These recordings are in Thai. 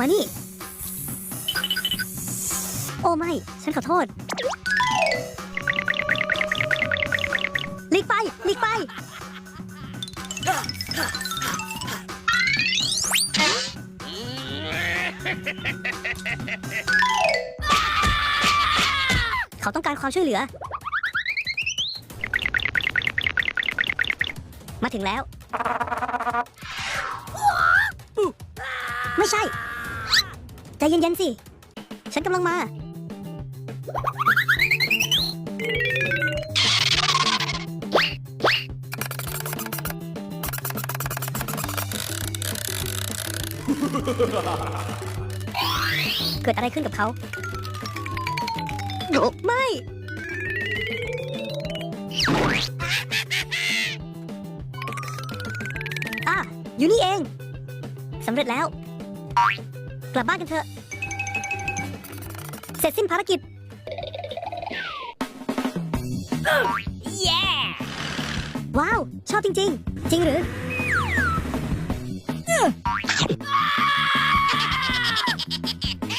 มานี่โอ้ไม่ฉันขอโทษหลีกไปหลีกไปเขาต้องการความช่วยเหลือมาถึงแล้วไม่ใช่ใจเย็นๆสิฉันกำลังมาเกิดอะไรขึ้นกับเขาไม่อยู่นี่เองสำเร็จแล้วกลับบ้านกันเถอะเสร็จสิ้นภารกิจว้าวชอบจริงๆจริงหรือ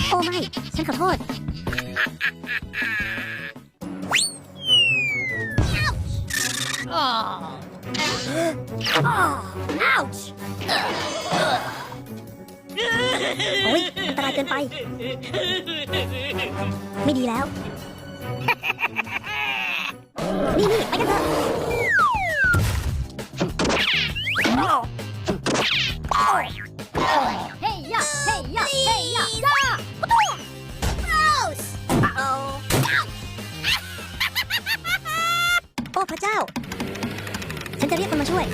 โอ้ไม่ฉันขอโทษโอ้ยอันตรายเกินไปไม่ดีแล้วนี่ไปกันเถอะเฮ้ยยะเฮ้ยยะเฮ้ยยะโอ้พระเจ้าฉันจะเรียกคนมาช่วย